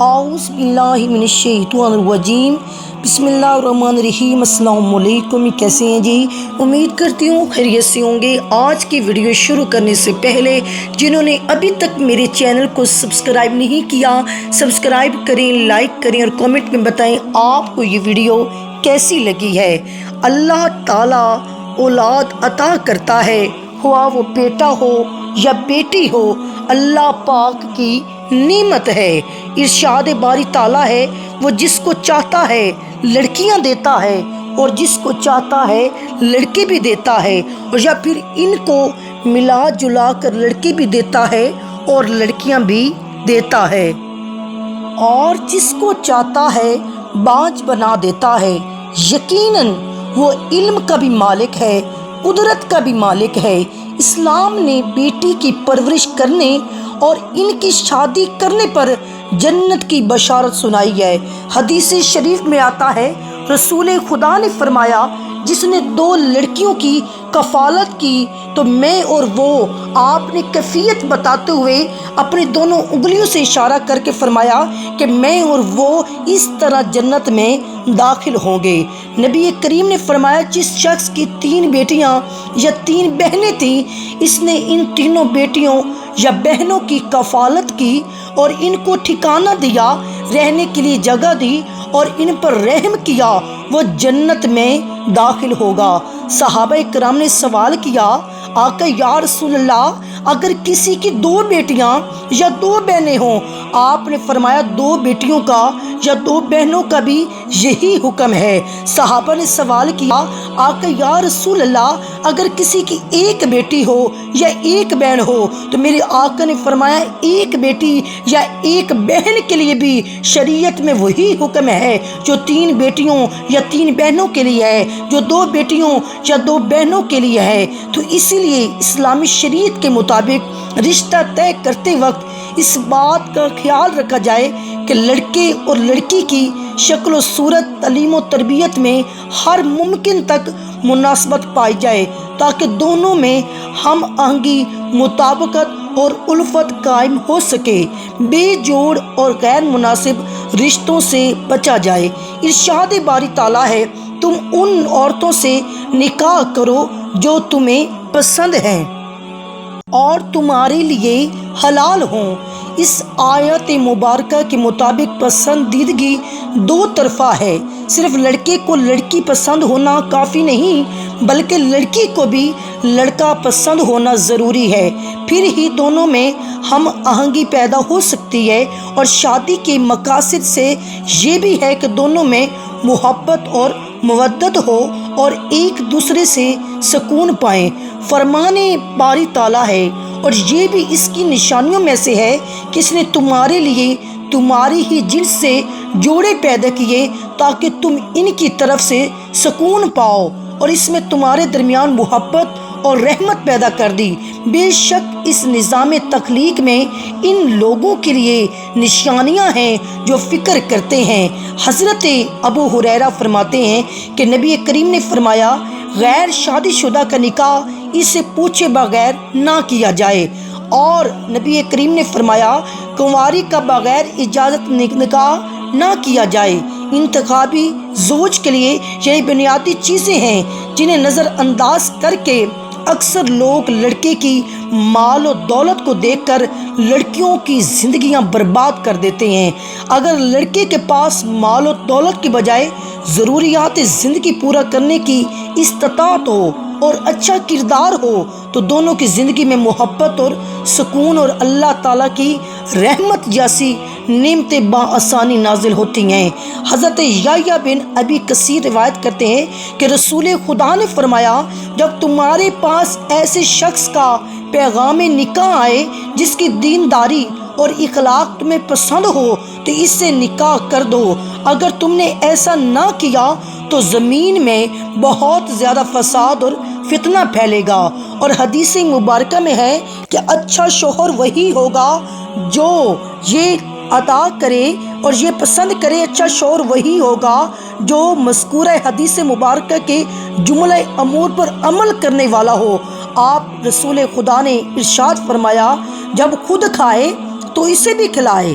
اعوذ باللہ من الشیطان الرجیم بسم اللہ الرحمن الرحیم۔ السلام علیکم، کیسے ہیں جی؟ امید کرتی ہوں خیریت سے ہوں گے۔ آج کی ویڈیو شروع کرنے سے پہلے جنہوں نے ابھی تک میرے چینل کو سبسکرائب نہیں کیا، سبسکرائب کریں، لائک کریں اور کامنٹ میں بتائیں آپ کو یہ ویڈیو کیسی لگی ہے۔ اللہ تعالیٰ اولاد عطا کرتا ہے، ہوا وہ بیٹا ہو یا بیٹی ہو، اللہ پاک کی نعمت ہے۔ ارشاد باری تعالیٰ ہے، وہ جس کو چاہتا ہے لڑکیاں دیتا ہے اور جس کو چاہتا ہے لڑکے بھی دیتا ہے، اور یا پھر ان کو ملا جلا کر لڑکے بھی دیتا ہے اور لڑکیاں بھی دیتا ہے، اور جس کو چاہتا ہے باج بنا دیتا ہے۔ یقیناً وہ علم کا بھی مالک ہے، قدرت کا بھی مالک ہے۔ اسلام نے بیٹی کی پرورش کرنے اور ان کی شادی کرنے پر جنت کی بشارت سنائی ہے۔ حدیث شریف میں آتا ہے، رسول خدا نے فرمایا، جس نے 2 لڑکیوں کی کفالت کی تو میں اور وہ، آپ نے کیفیت بتاتے ہوئے اپنی دونوں انگلیوں سے اشارہ کر کے فرمایا کہ میں اور وہ اس طرح جنت میں داخل ہوں گے۔ نبی کریم نے فرمایا، جس شخص کی 3 بیٹیاں یا 3 بہنیں تھیں، اس نے ان تینوں بیٹیوں یا بہنوں کی کفالت کی اور ان کو ٹھکانہ دیا، رہنے کے لیے جگہ دی اور ان پر رحم کیا، وہ جنت میں داخل ہوگا۔ صحابہ کرام نے سوال کیا، آقا یا رسول اللہ، اگر کسی کی 2 بیٹیاں یا 2 بہنیں ہوں؟ آپ نے فرمایا 2 بیٹیوں کا یا 2 بہنوں کا بھی یہی حکم ہے۔ صحابہ نے سوال کیا، آقا یا رسول اللہ، اگر کسی کی 1 بیٹی ہو یا 1 بہن ہو؟ تو میرے آقا نے فرمایا 1 بیٹی یا 1 بہن کے لیے بھی شریعت میں وہی حکم ہے جو 3 بیٹیوں یا 3 بہنوں کے لیے ہے، جو 2 بیٹیوں یا 2 بہنوں کے لیے ہے۔ تو اسی لیے اسلامی شریعت کے مطابق رشتہ طے کرتے وقت اس بات کا خیال رکھا جائے کہ لڑکے اور لڑکی کی شکل و صورت، تعلیم و تربیت میں ہر ممکن تک مناسبت پائی جائے، تاکہ دونوں میں ہم آہنگی، مطابقت اور الفت قائم ہو سکے، بے جوڑ اور غیر مناسب رشتوں سے بچا جائے۔ ارشاد باری تعالیٰ ہے، تم ان عورتوں سے نکاح کرو جو تمہیں پسند ہیں اور تمہارے لیے حلال ہوں۔ اس آیت مبارکہ کے مطابق پسندیدگی 2 طرفہ ہے۔ صرف لڑکے کو لڑکی پسند ہونا کافی نہیں، بلکہ لڑکی کو بھی لڑکا پسند ہونا ضروری ہے، پھر ہی دونوں میں ہم آہنگی پیدا ہو سکتی ہے۔ اور شادی کے مقاصد سے یہ بھی ہے کہ دونوں میں محبت اور مودت ہو اور ایک دوسرے سے سکون پائیں۔ فرمان باری تعالیٰ ہے، اور یہ بھی اس کی نشانیوں میں سے ہے کہ اس نے تمہارے لیے تمہاری ہی جنس سے جوڑے پیدا کیے تاکہ تم ان کی طرف سے سکون پاؤ، اور اس میں تمہارے درمیان محبت اور رحمت پیدا کر دی۔ بے شک اس نظام تخلیق میں ان لوگوں کے لیے نشانیاں ہیں جو فکر کرتے ہیں۔ حضرت ابو ہریرہ فرماتے ہیں کہ نبی کریم نے فرمایا، غیر شادی شدہ کا نکاح اسے پوچھے بغیر نہ کیا جائے، اور نبی کریم نے فرمایا، کنواری کا بغیر اجازت نکاح نہ کیا جائے۔ انتخابی زوج کے لیے یہی بنیادی چیزیں ہیں جنہیں نظر انداز کر کے اکثر لوگ لڑکے کی مال و دولت کو دیکھ کر لڑکیوں کی زندگیاں برباد کر دیتے ہیں۔ اگر لڑکے کے پاس مال و دولت کے بجائے ضروریات زندگی پورا کرنے کی استطاعت ہو اور اچھا کردار ہو تو دونوں کی زندگی میں محبت اور سکون اور اللہ تعالیٰ کی رحمت جیسی نعمتیں بآسانی نازل ہوتی ہیں۔ حضرت یحییٰ بن ابی کثیر روایت کرتے ہیں کہ رسول خدا نے فرمایا، جب تمہارے پاس ایسے شخص کا پیغام نکاح آئے جس کی دینداری اور اخلاق تمہیں پسند ہو تو اس سے نکاح کر دو، اگر تم نے ایسا نہ کیا تو زمین میں بہت زیادہ فساد اور فتنہ پھیلے گا۔ اور حدیث مبارکہ میں ہے کہ اچھا شوہر وہی ہوگا جو یہ عطا کرے اور یہ پسند کرے، اچھا شوہر وہی ہوگا جو مذکورہ حدیث مبارکہ کے جملہ امور پر عمل کرنے والا ہو۔ آپ رسول خدا نے ارشاد فرمایا، جب خود کھائے تو اسے بھی کھلائے،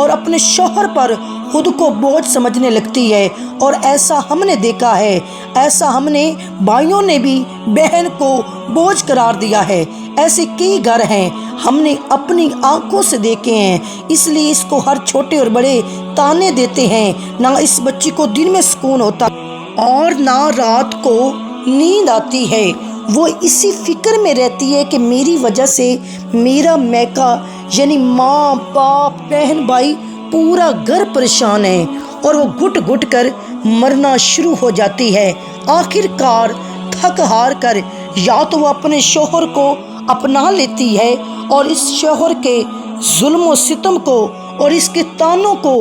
اور اپنے شوہر پر خود کو بوجھ سمجھنے لگتی ہے، اور ایسا ہم نے دیکھا ہے، ایسا ہم نے بھائیوں نے بھی بہن کو بوجھ قرار دیا ہے۔ ایسے کئی گھر ہیں ہم نے اپنی آنکھوں سے دیکھے ہیں، اس لیے اس کو ہر چھوٹے اور بڑے تانے دیتے ہیں، نہ اس بچی کو دن میں سکون ہوتا اور نہ رات کو نیند آتی ہے۔ وہ اسی فکر میں رہتی ہے کہ میری وجہ سے میرا میکا یعنی ماں باپ بہن بھائی پورا گھر پریشان ہے، اور وہ گھٹ گھٹ کر مرنا شروع ہو جاتی ہے۔ آخر کار تھک ہار کر یا تو وہ اپنے شوہر کو اپنا لیتی ہے اور اس شوہر کے ظلم و ستم کو اور اس کے تانوں کو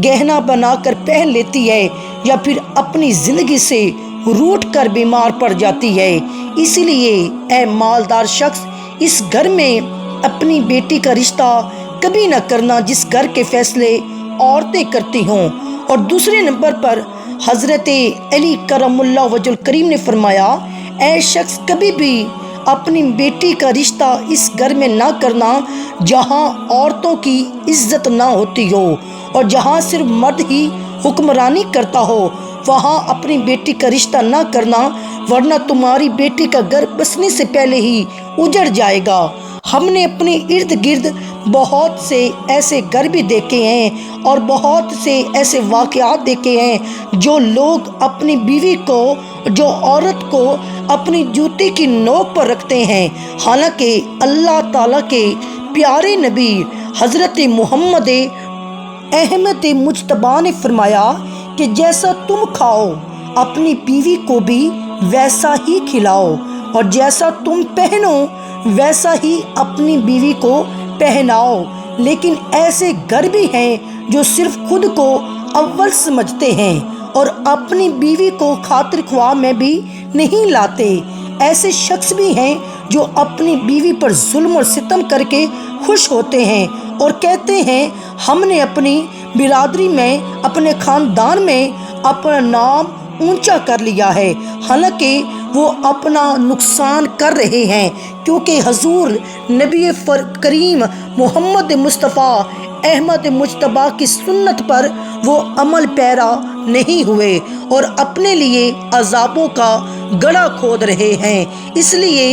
گہنا بنا کر پہن لیتی ہے، یا پھر اپنی زندگی سے روٹ کر بیمار پڑ جاتی ہے۔ اسی لیے اے مالدار شخص، اس گھر میں اپنی بیٹی کا رشتہ کبھی نہ کرنا جس گھر کے فیصلے عورتیں کرتی ہوں۔ اور دوسرے نمبر پر حضرت علی کرم اللہ وجہ الکریم نے فرمایا، اے شخص کبھی بھی اپنی بیٹی کا رشتہ اس گھر میں نہ کرنا جہاں عورتوں کی عزت نہ ہوتی ہو اور جہاں صرف مرد ہی حکمرانی کرتا ہو، وہاں اپنی بیٹی کا رشتہ نہ کرنا، ورنہ تمہاری بیٹی کا گھر بسنے سے پہلے ہی اجڑ جائے گا۔ ہم نے اپنے ارد گرد بہت سے ایسے گھر بھی دیکھے ہیں اور بہت سے ایسے واقعات دیکھے ہیں جو لوگ اپنی بیوی کو، جو عورت کو اپنی جوتی کی نوک پر رکھتے ہیں، حالانکہ اللہ تعالیٰ کے پیارے نبی حضرت محمد احمد مجتبیٰ نے فرمایا کہ جیسا تم کھاؤ اپنی بیوی کو بھی ویسا ہی کھلاؤ، اور جیسا تم پہنو ویسا ہی اپنی بیوی کو پہناؤ۔ لیکن ایسے گھر بھی ہیں جو صرف خود کو اول سمجھتے ہیں اور اپنی بیوی کو خاطر خواہ میں بھی نہیں لاتے۔ ایسے شخص بھی ہیں جو اپنی بیوی پر ظلم اور ستم کر کے خوش ہوتے ہیں اور کہتے ہیں ہم نے اپنی برادری میں، اپنے خاندان میں اپنا نام اونچا کر لیا ہے، حالانکہ وہ اپنا نقصان کر رہے ہیں، کیونکہ حضور نبی کریم محمد مصطفیٰ احمد مجتبیٰ کی سنت پر وہ عمل پیرا نہیں ہوئے اور اپنے لیے عذابوں کا گڑھا کھود رہے ہیں۔ اس لیے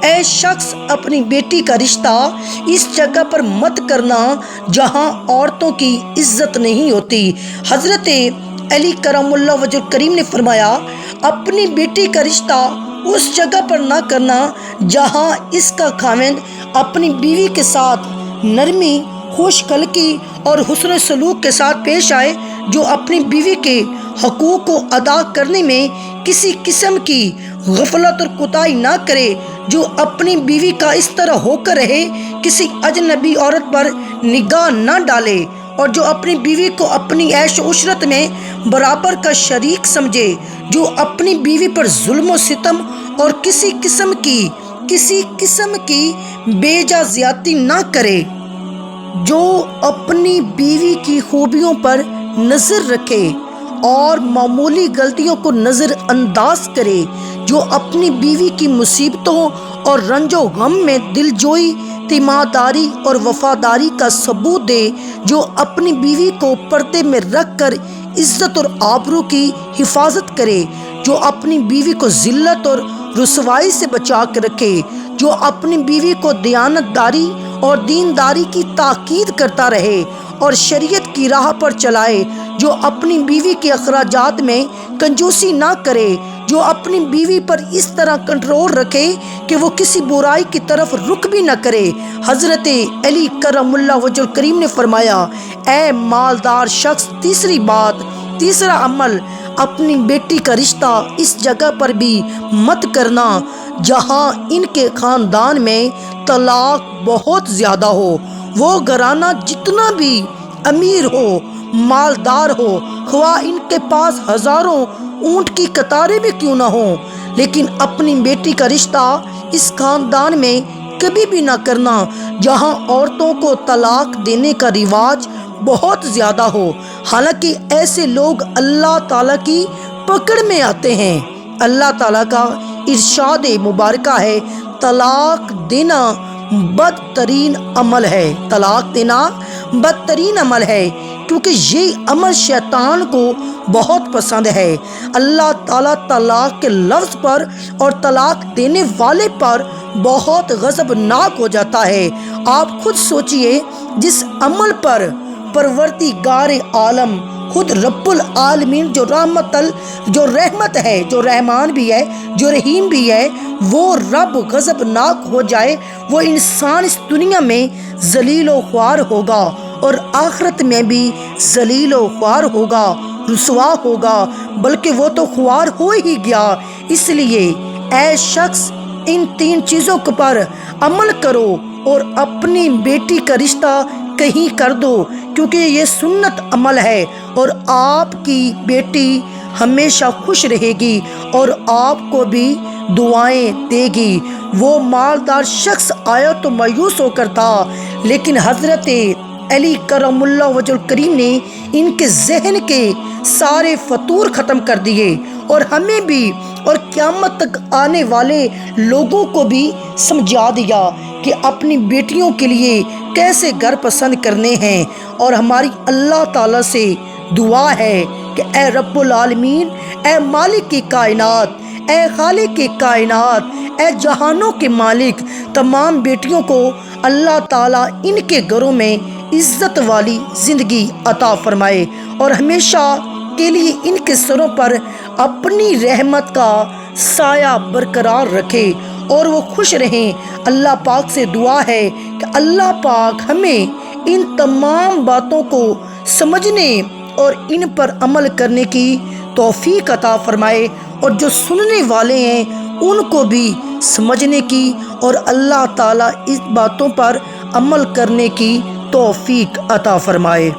اے شخص اپنی بیٹی کا رشتہ اس جگہ پر مت کرنا جہاں عورتوں کی عزت نہیں ہوتی۔ حضرت علی کرم اللہ وجہ کریم نے فرمایا، اپنی بیٹی کا رشتہ اس جگہ پر نہ کرنا جہاں اس کا خاوند اپنی بیوی کے ساتھ نرمی، خوش خلقی اور حسن سلوک کے ساتھ پیش آئے، جو اپنی بیوی کے حقوق کو ادا کرنے میں کسی قسم کی غفلت اور کوتاہی نہ کرے، جو اپنی بیوی کا اس طرح ہو کر رہے کسی اجنبی عورت پر نگاہ نہ ڈالے، اور جو اپنی بیوی کو اپنی عیش و عشرت میں برابر کا شریک سمجھے، جو اپنی بیوی پر ظلم و ستم اور کسی قسم کی بے جا زیادتی نہ کرے، جو اپنی بیوی کی خوبیوں پر نظر رکھے اور معمولی غلطیوں کو نظر انداز کرے، جو اپنی بیوی کی مصیبتوں اور رنج و غم میں دلجوئی، تیمارداری اور وفاداری کا ثبوت دے، جو اپنی بیوی کو پردے میں رکھ کر عزت اور آبرو کی حفاظت کرے، جو اپنی بیوی کو ذلت اور رسوائی سے بچا کے رکھے، جو اپنی بیوی کو دیانت داری اور دینداری کی تاکید کرتا رہے اور شریعت کی راہ پر چلائے، جو اپنی بیوی کے اخراجات میں کنجوسی نہ کرے، جو اپنی بیوی پر اس طرح کنٹرول رکھے کہ وہ کسی برائی کی طرف رخ بھی نہ کرے۔ حضرت علی کرم اللہ وجہ الکریم نے فرمایا، اے مالدار شخص، تیسرا عمل، اپنی بیٹی کا رشتہ اس جگہ پر بھی مت کرنا جہاں ان کے خاندان میں طلاق بہت زیادہ ہو۔ وہ گھرانہ جتنا بھی امیر ہو، مالدار ہو، خواہ ان کے پاس ہزاروں اونٹ کی قطاریں بھی کیوں نہ ہوں، لیکن اپنی بیٹی کا رشتہ اس خاندان میں کبھی بھی نہ کرنا جہاں عورتوں کو طلاق دینے کا رواج بہت زیادہ ہو۔ حالانکہ ایسے لوگ اللہ تعالیٰ کی پکڑ میں آتے ہیں۔ اللہ تعالیٰ کا ارشاد مبارکہ ہے، طلاق دینا بدترین عمل ہے، طلاق دینا بدترین عمل ہے، کیونکہ یہ عمل شیطان کو بہت پسند ہے۔ اللہ تعالیٰ طلاق کے لفظ پر اور طلاق دینے والے پر بہت غضبناک ہو جاتا ہے۔ آپ خود سوچئے، جس عمل پر پروردگار عالم خود رب العالمین جو رحمت ہے، جو رحمان بھی ہے، جو رحیم بھی ہے، وہ رب غضبناک ہو جائے، وہ انسان اس دنیا میں ذلیل و خوار ہوگا اور آخرت میں بھی ذلیل و خوار ہوگا، رسوا ہوگا، بلکہ وہ تو خوار ہو ہی گیا۔ اس لیے اے شخص، ان 3 چیزوں پر عمل کرو اور اپنی بیٹی کا رشتہ کہیں کر دو، کیونکہ یہ سنت عمل ہے، اور آپ کی بیٹی ہمیشہ خوش رہے گی اور آپ کو بھی دعائیں دے گی۔ وہ مالدار شخص آیا تو مایوس ہو کر تھا، لیکن حضرت علی کرم اللہ وجہ الکریم نے ان کے ذہن کے سارے فطور ختم کر دیے، اور ہمیں بھی اور قیامت تک آنے والے لوگوں کو بھی سمجھا دیا کہ اپنی بیٹیوں کے لیے کیسے گھر پسند کرنے ہیں۔ اور ہماری اللہ تعالیٰ سے دعا ہے کہ اے رب العالمین، اے مالک کی کائنات، اے خالق کی کائنات، اے جہانوں کے مالک، تمام بیٹیوں کو اللہ تعالیٰ ان کے گھروں میں عزت والی زندگی عطا فرمائے، اور ہمیشہ کے لیے ان کے سروں پر اپنی رحمت کا سایہ برقرار رکھے اور وہ خوش رہیں۔ اللہ پاک سے دعا ہے کہ اللہ پاک ہمیں ان تمام باتوں کو سمجھنے اور ان پر عمل کرنے کی توفیق عطا فرمائے، اور جو سننے والے ہیں ان کو بھی سمجھنے کی اور اللہ تعالیٰ اس باتوں پر عمل کرنے کی توفیق عطا فرمائے۔